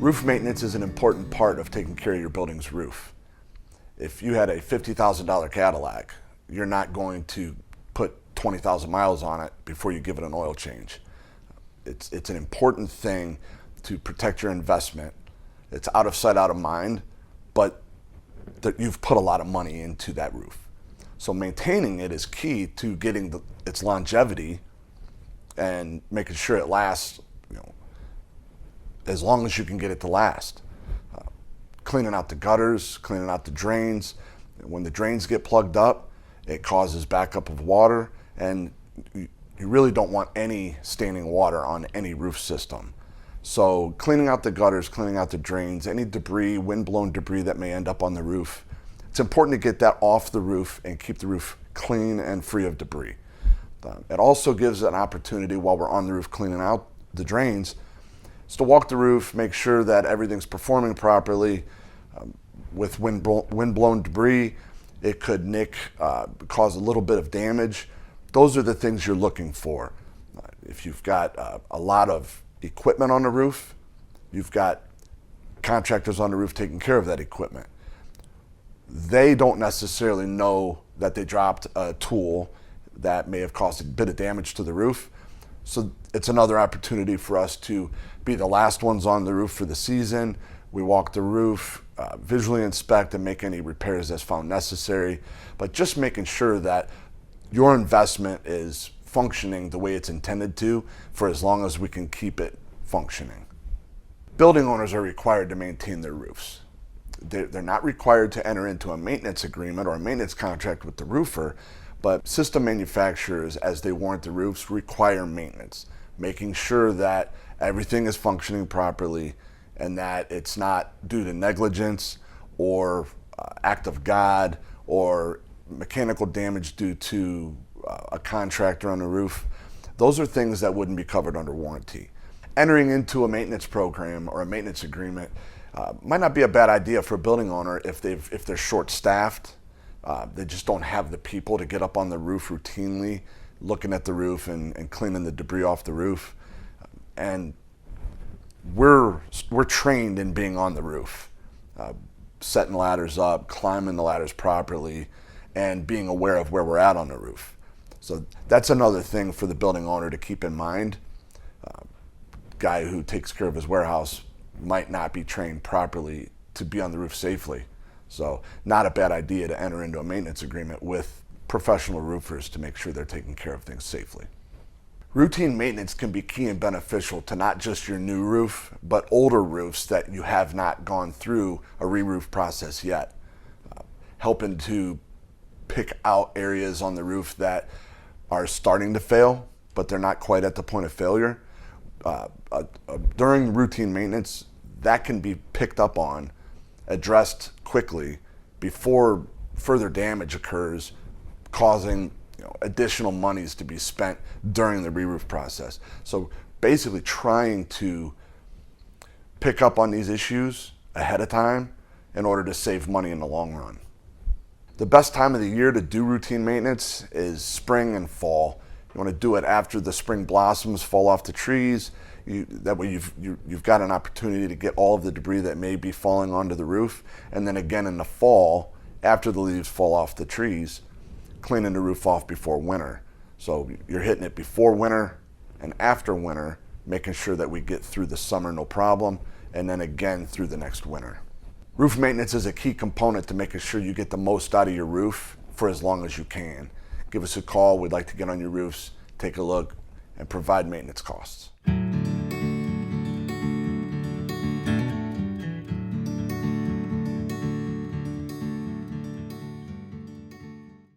Roof maintenance is an important part of taking care of your building's roof. If you had a $50,000 Cadillac, you're not going to put 20,000 miles on it before you give it an oil change. It's an important thing to protect your investment. It's out of sight, out of mind, but you've put a lot of money into that roof. So maintaining it is key to getting its longevity and making sure it lasts, as long as you can get it to last. Cleaning out the gutters, cleaning out the drains. When the drains get plugged up, it causes backup of water, and you really don't want any standing water on any roof system. So cleaning out the gutters, cleaning out the drains, any debris, wind-blown debris that may end up on the roof, it's important to get that off the roof and keep the roof clean and free of debris. It also gives an opportunity while we're on the roof cleaning out the drains is to walk the roof, make sure that everything's performing properly. With wind-blown debris, it could nick, cause a little bit of damage. Those are the things you're looking for. If you've got a lot of equipment on the roof, you've got contractors on the roof taking care of that equipment. They don't necessarily know that they dropped a tool that may have caused a bit of damage to the roof. So it's another opportunity for us to be the last ones on the roof for the season. We walk the roof, visually inspect and make any repairs as found necessary, but just making sure that your investment is functioning the way it's intended to for as long as we can keep it functioning. Building owners are required to maintain their roofs. They're not required to enter into a maintenance agreement or a maintenance contract with the roofer, but system manufacturers, as they warrant the roofs, require maintenance, making sure that everything is functioning properly and that it's not due to negligence or act of God or mechanical damage due to a contractor on the roof. Those are things that wouldn't be covered under warranty. Entering into a maintenance program or a maintenance agreement might not be a bad idea for a building owner if they're short-staffed. They just don't have the people to get up on the roof routinely, looking at the roof and cleaning the debris off the roof. And we're trained in being on the roof, setting ladders up, climbing the ladders properly, and being aware of where we're at on the roof. So that's another thing for the building owner to keep in mind. Guy who takes care of his warehouse might not be trained properly to be on the roof safely. So not a bad idea to enter into a maintenance agreement with professional roofers to make sure they're taking care of things safely. Routine maintenance can be key and beneficial to not just your new roof, but older roofs that you have not gone through a re-roof process yet. Helping to pick out areas on the roof that are starting to fail, but they're not quite at the point of failure. During routine maintenance, that can be picked up on, addressed quickly before further damage occurs, causing additional monies to be spent during the re-roof process. So basically trying to pick up on these issues ahead of time in order to save money in the long run. The best time of the year to do routine maintenance is spring and fall. You want to do it after the spring blossoms fall off the trees. That way you've got an opportunity to get all of the debris that may be falling onto the roof. And then again in the fall, after the leaves fall off the trees, cleaning the roof off before winter. So you're hitting it before winter and after winter, making sure that we get through the summer no problem, and then again through the next winter. Roof maintenance is a key component to making sure you get the most out of your roof for as long as you can. Give us a call. We'd like to get on your roofs, take a look, and provide maintenance costs.